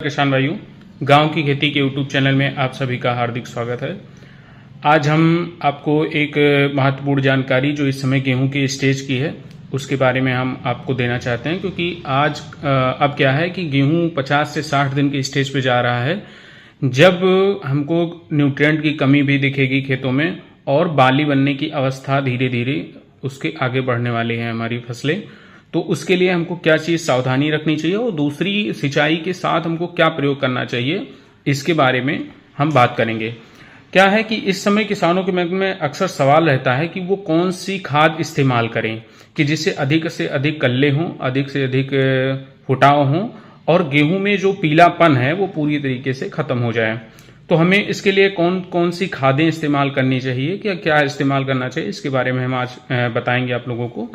किसान भाइयों, गांव की खेती के यूट्यूब चैनल में आप सभी का हार्दिक स्वागत है। आज हम आपको एक महत्वपूर्ण जानकारी जो इस समय गेहूं के स्टेज की है उसके बारे में हम आपको देना चाहते हैं, क्योंकि आज अब क्या है कि गेहूं 50 से 60 दिन के स्टेज पे जा रहा है, जब हमको न्यूट्रिएंट की कमी भी दिखेगी खेतों में और बाली बनने की अवस्था धीरे धीरे उसके आगे बढ़ने वाली है हमारी फसलें। तो उसके लिए हमको क्या चीज सावधानी रखनी चाहिए और दूसरी सिंचाई के साथ हमको क्या प्रयोग करना चाहिए, इसके बारे में हम बात करेंगे। क्या है कि इस समय किसानों के मन में अक्सर सवाल रहता है कि वो कौन सी खाद इस्तेमाल करें कि जिससे अधिक से अधिक कल्ले हों, अधिक से अधिक फुटाव हों और गेहूं में जो पीलापन है वो पूरी तरीके से खत्म हो जाए। तो हमें इसके लिए कौन कौन सी खादें इस्तेमाल करनी चाहिए, क्या क्या इस्तेमाल करना चाहिए, इसके बारे में हम आज बताएंगे आप लोगों को।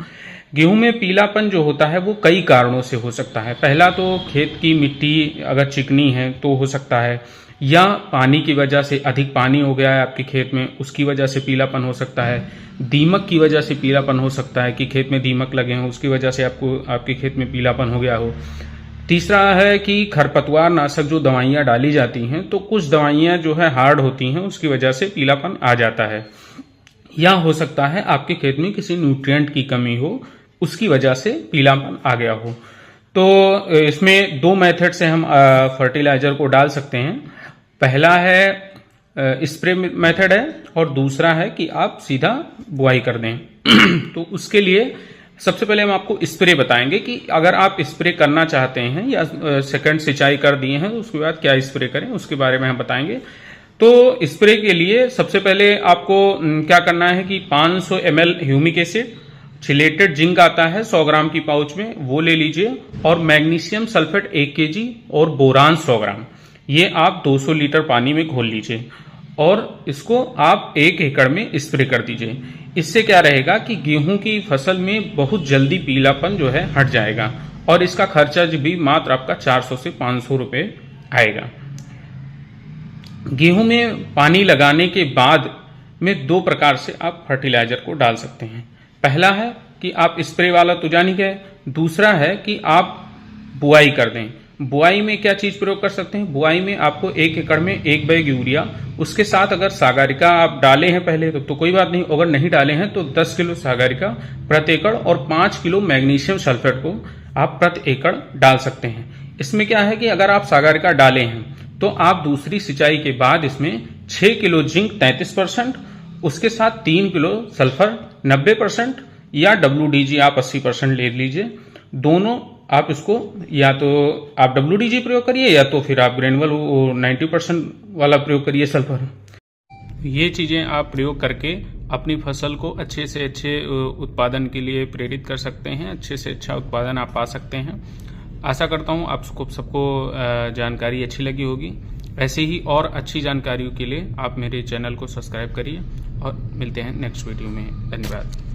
गेहूं में पीलापन जो होता है वो कई कारणों से हो सकता है। पहला तो खेत की मिट्टी अगर चिकनी है तो हो सकता है, या पानी की वजह से अधिक पानी हो गया है आपके खेत में, उसकी वजह से पीलापन हो सकता है। दीमक की वजह से पीलापन हो सकता है कि खेत में दीमक लगे हों, उसकी वजह से आपके खेत में पीलापन हो गया हो। तीसरा है कि खरपतवार नाशक जो दवाइयां डाली जाती हैं तो कुछ दवाइयां जो है हार्ड होती हैं, उसकी वजह से पीलापन आ जाता है। या हो सकता है आपके खेत में किसी न्यूट्रिएंट की कमी हो, उसकी वजह से पीलापन आ गया हो। तो इसमें दो मेथड से हम फर्टिलाइजर को डाल सकते हैं। पहला है स्प्रे मेथड है और दूसरा है कि आप सीधा बुआई कर दें। तो उसके लिए सबसे पहले हम आपको स्प्रे बताएंगे कि अगर आप स्प्रे करना चाहते हैं या सेकंड सिंचाई कर दिए हैं तो उसके बाद क्या स्प्रे करें, उसके बारे में हम बताएंगे। तो स्प्रे के लिए सबसे पहले आपको क्या करना है कि 500 ml humic acid, chelated zinc आता है 100 ग्राम की पाउच में, वो ले लीजिए, और मैग्नीशियम सल्फेट 1 kg और बोरान 100 ग्राम, ये आप 200 लीटर पानी में घोल लीजिए और इसको आप 1 एकड़ में स्प्रे कर दीजिए। इससे क्या रहेगा कि गेहूं की फसल में बहुत जल्दी पीलापन जो है हट जाएगा और इसका खर्चा भी मात्र आपका 400 से 500 रुपए आएगा। गेहूं में पानी लगाने के बाद में दो प्रकार से आप फर्टिलाइजर को डाल सकते हैं। पहला है कि आप स्प्रे वाला तो जान ही गए, दूसरा है कि आप बुआई कर दें। बुआई में क्या चीज प्रयोग कर सकते हैं? बुआई में आपको 1 एकड़ में 1 बैग यूरिया, उसके साथ अगर सागरिका आप डाले हैं पहले तो कोई बात नहीं, अगर नहीं डाले हैं तो 10 किलो सागरिका प्रति एकड़ और 5 किलो मैग्नीशियम सल्फेट को आप प्रति एकड़ डाल सकते हैं। इसमें क्या है कि अगर आप सागरिका डाले हैं तो आप दूसरी सिंचाई के बाद इसमें 6 किलो जिंक 33%, उसके साथ 3 किलो सल्फर 90% या WDG आप 80% ले लीजिए। दोनों आप इसको या तो आप WDG प्रयोग करिए या तो फिर आप ग्रेनुअल 90% वाला प्रयोग करिए सल्फर। ये चीजें आप प्रयोग करके अपनी फसल को अच्छे से अच्छे उत्पादन के लिए प्रेरित कर सकते हैं, अच्छे से अच्छा उत्पादन आप पा सकते हैं। आशा करता हूँ आपको सबको जानकारी अच्छी लगी होगी। ऐसे ही और अच्छी जानकारियों के लिए आप मेरे चैनल को सब्सक्राइब करिए और मिलते हैं नेक्स्ट वीडियो में। धन्यवाद।